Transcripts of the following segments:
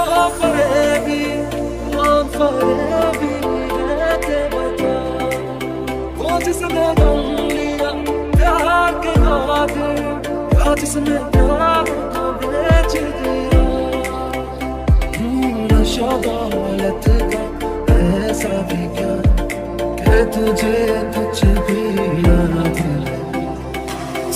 कौन फरेबी रहते बता, वो जिसने गम लिया प्यार के खातिर, या जिसने प्यार को बेच दिया। नशा दौलत का ऐसा भी क्या कि तुझे कुछ भी याद रहे।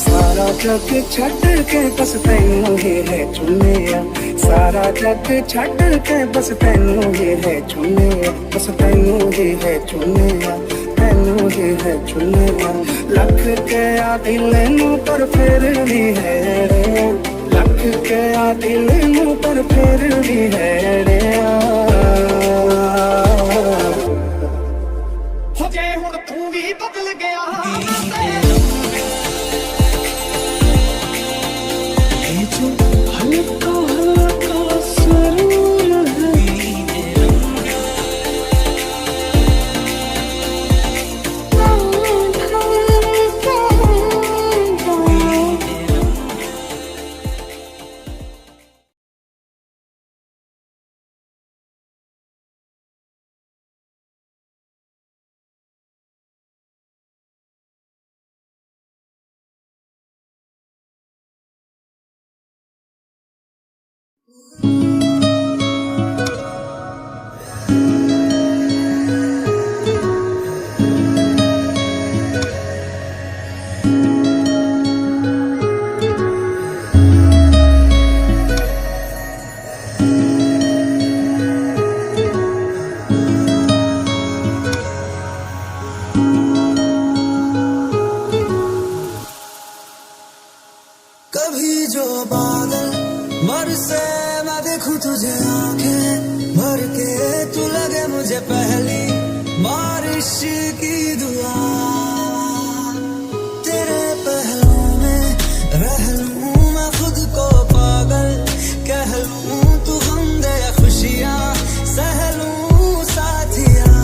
सारा जग छड़ के बस तैनू ही है चुनिया, सारा जग छड़ के बस तैनू ही है चुनिया, बस तैनू ही है चुनिया, तैनू ही है चुनिया। लख के आ दिल नू पर फिर भी है रे, लख के आ दिल नू पर फिर भी है रे। हो जे हुण तू भी बदल गया, हल्का हल्का सरूर कभी जो बादल बरसे मैं देखूं तुझे आंखें भर के, तू लगे मुझे पहली बारिश की दुआ। तेरे पहलुओं में रह लूं मैं खुद को पागल, कह लूं तू गम दे खुशियां सह लूं साथिया।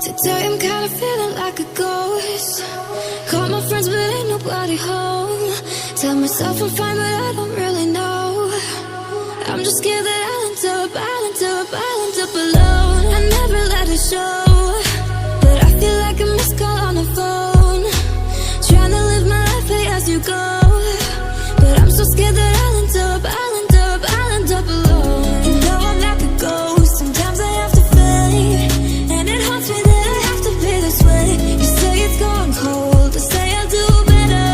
Today I'm kinda feeling like a ghost. Call my friends but ain't nobody home. Tell myself I'm fine but I don't really know. I'm just scared that I'll end up alone. I never let it show, but I feel like a missed call on the phone. Trying to live my life hey, as you go, but I'm so scared that I'll end up alone. You know I'm like a ghost, sometimes I have to fade, and it haunts me that I have to be this way. You say it's gone cold, I say I'll do better.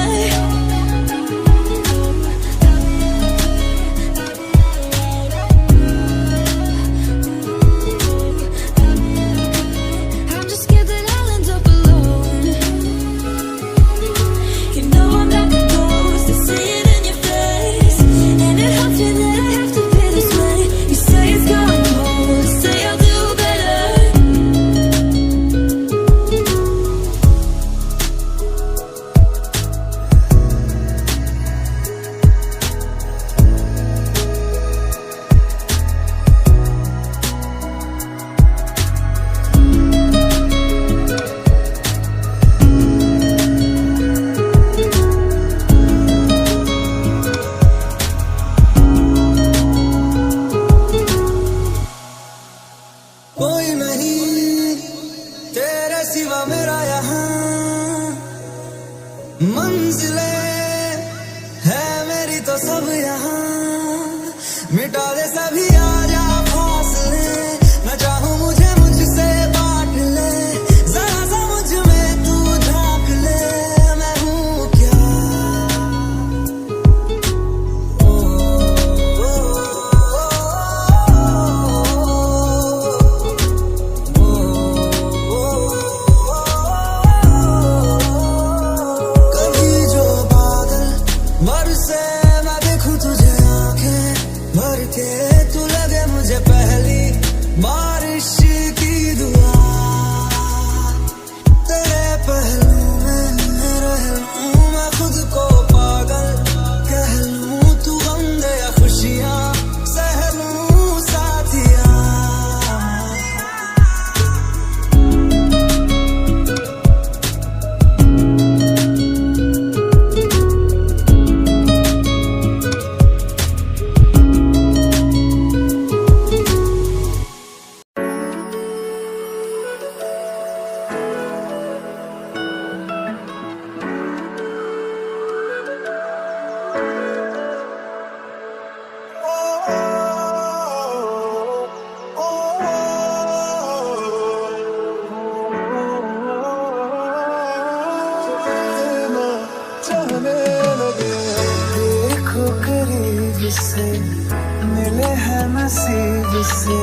जब से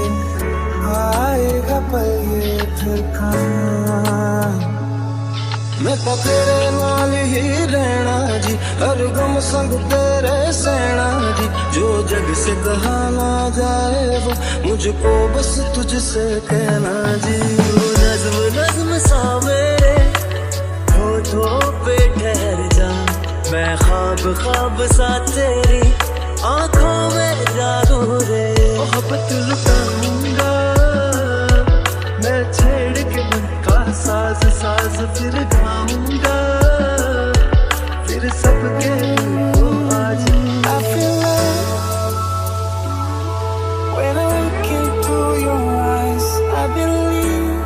आएगा पल ये फिर कहाँ। मैं तो तेरे नाल ही रहना जी, हर गम संग तेरे सहना जी। जो जग से कहा ना जाए वो मुझको बस तुझसे कहना जी। नज्म नज्म सा मेरे होठों पे ठहर जा, मैं ख्वाब ख्वाब सा तेरी आंखों में जागू रे। मोहब्बत लुटाऊंगा मैं छेड़ के मन का साज साज, फिर गाऊंगा फिर सबके दिल को आज। I feel love when I look into your eyes. I believe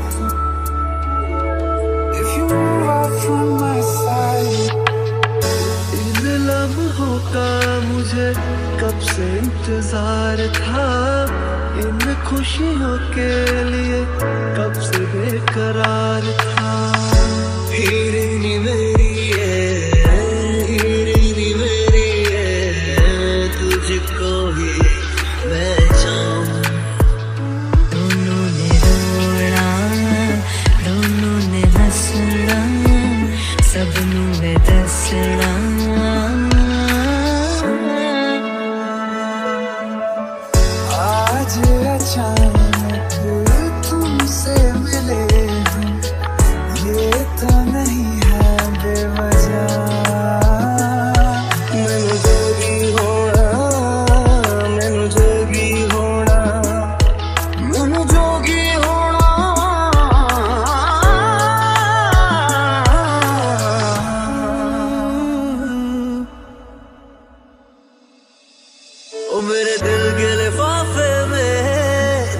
if you move out from my side. इन लम्हों का मुझे कब से इंतजार था, इन खुशियों के लिए कब से बेकरार था। हीरे नी मेरी हीरे मेरी तुझको ही मैं चाहूं। दोनों ने रोना दोनों ने हंसना, सबनू वे दसना। आज अचानक तुमसे मिले हम, ये तो नहीं है बेवजह। मैनू जोगी होना मैनू जोगी होना मैनू जोगी होना। ओ मेरे दिल के लिफाफे में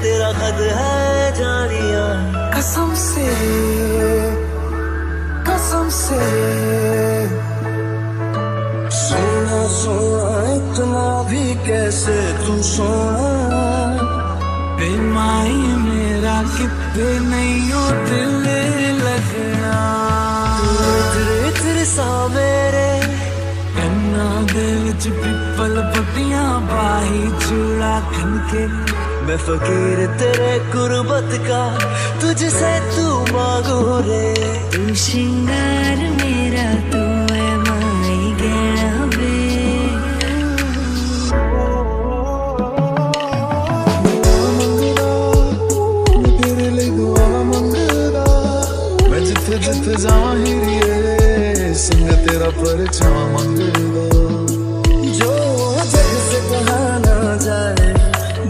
तेरा खत है जानिया। कसम से सोना सोना इतना भी कैसे तू सोना। बेमाई मेरा कितने नहीं हो दिल लगना। तेरे सा मेरे कन्ना दे विच पिपल पत्तियां बाही चूड़ा खनके। मैं फकीर तेरे गुरबत का तुझसे तू मांगू रे। तू श्रृंगार मेरा तू है माई गहना वे। तेरे लिए दुआ मंगदा, मैं जिथे जिथे जावां हीरिए सिंह तेरा परछावां मंगदा। जो जग से कहा ना जाए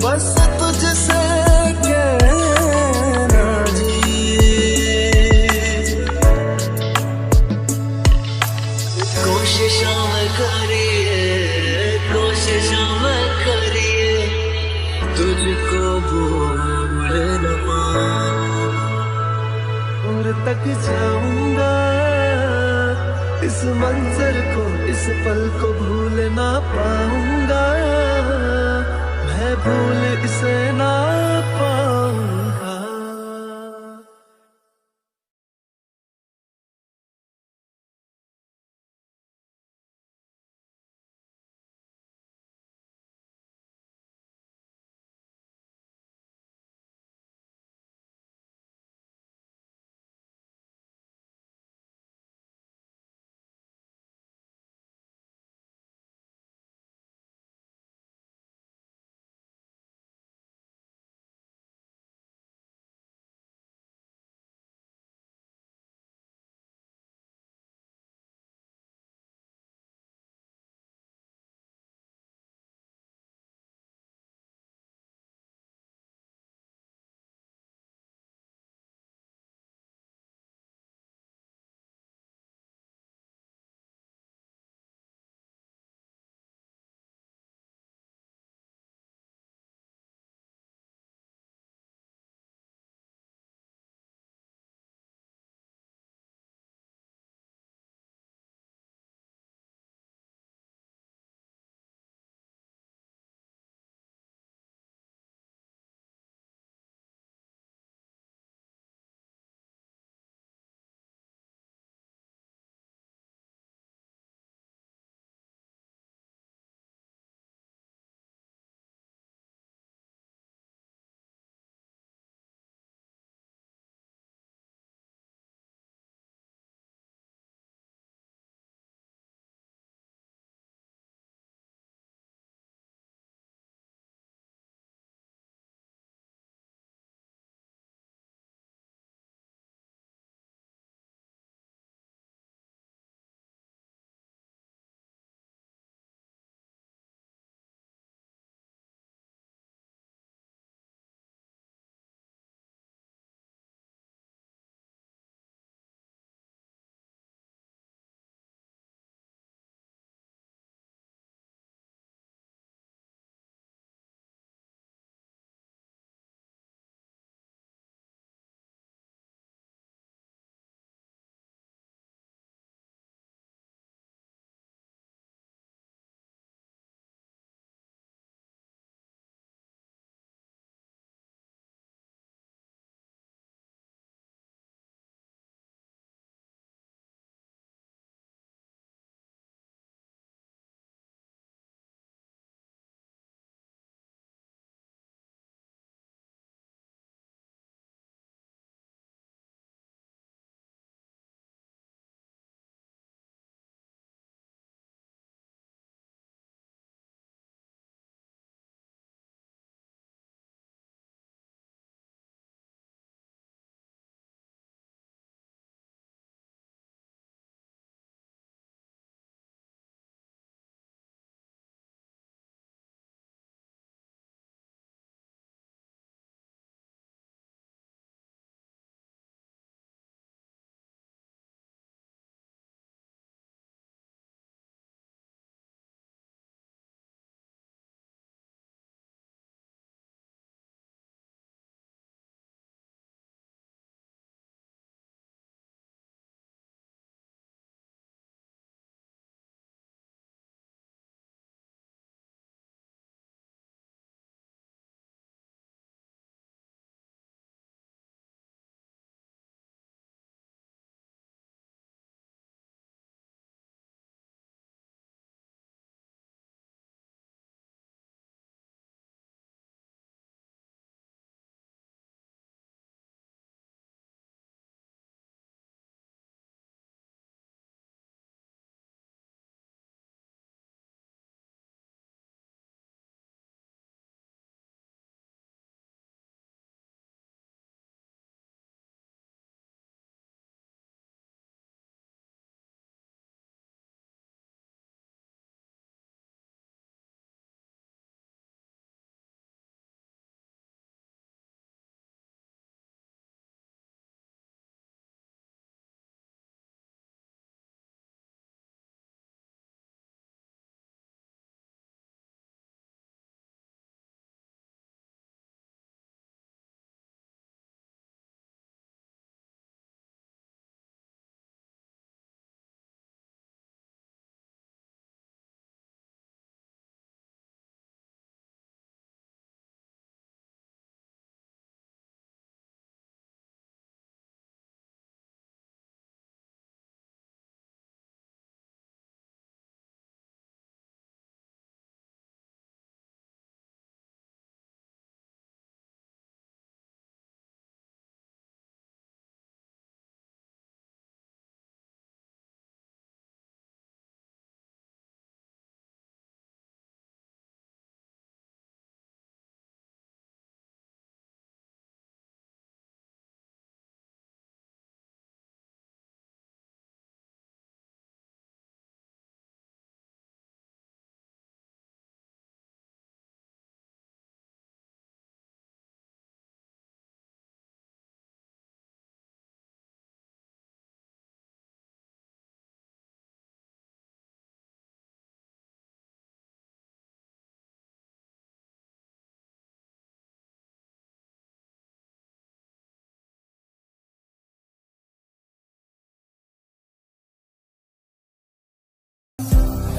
बस तुझसे कहना जी। कोशिशों में करिए तुझको भूल न पाऊं। और तक जाऊंगा इस मंजर को, इस पल को भूल ना पाऊंगा। मैं भूल इसे ना पाऊंगा।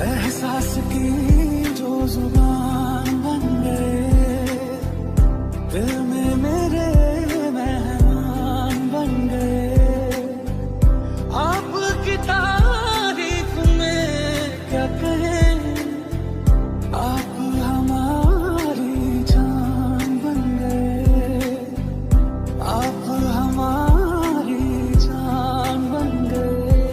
एहसास की जो जुबान बन गए, दिल में मेरे मेहमान बन गए। आपकी तारीफ में क्या कहें, आप हमारी जान बन गए, आप हमारी जान बन गए।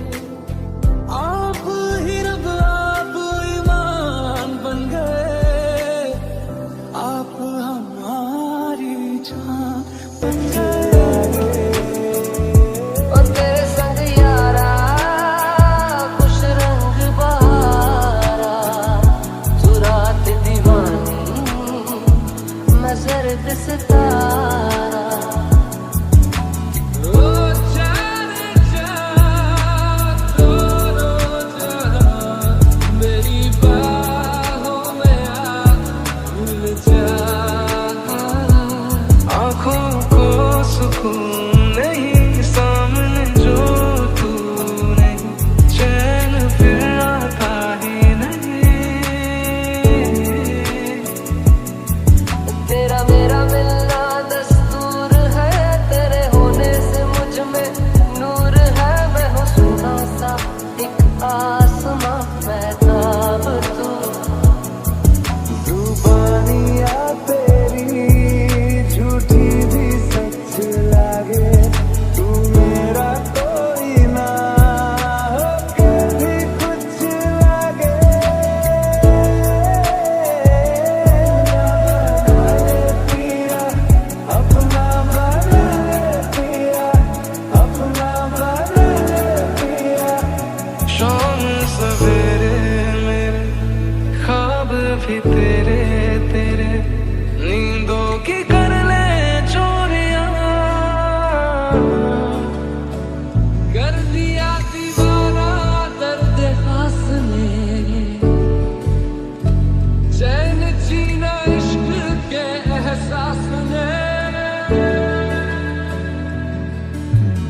आप ही रब, आप ईमान बन गए, आप हमारी जान बन गए। ओ तेरे संग यारा खुश रंग बहारा, तू रात दीवानी मैं जर्द सितारा। ओ जाने जा, तो जा, मेरी बाहों में आ भूल जा। आँखों को सुकून नहीं, सामने जो तू नहीं, चैन फिर आता ही नहीं। तेरा मेरा मिलना दस्तूर है, तेरे होने से मुझ में नूर है। मैं हूँ सुना सा एक आसमां, महताब तू। जुबानियाँ तेरी झूठी भी सच लागे, तू मेरा कोई ना होके भी कुछ लागे। पिया अपना बना ले पिया, अपना बना ले पिया। शाम सवेरे मेरे ख्वाब भी तेरे तेरे, नींदों की कर ले चोरियां, कर दिया दीवाना दर्द खास ने, चैन जीना इश्क के एहसास ने।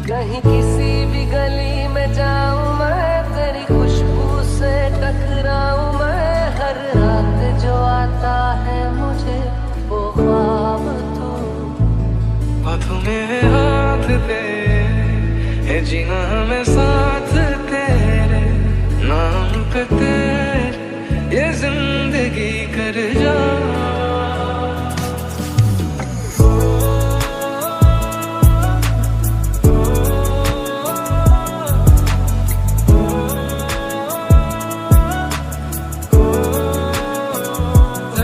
कहीं किसी भी गली में जाऊं मैं, तेरी खुशबू से टकराऊं मैं। हर रात जो आता है मुझे वो ख्वाब तू। हाथों में हाथ दे, है जीना में साथ तेरे, नाम पे तेरे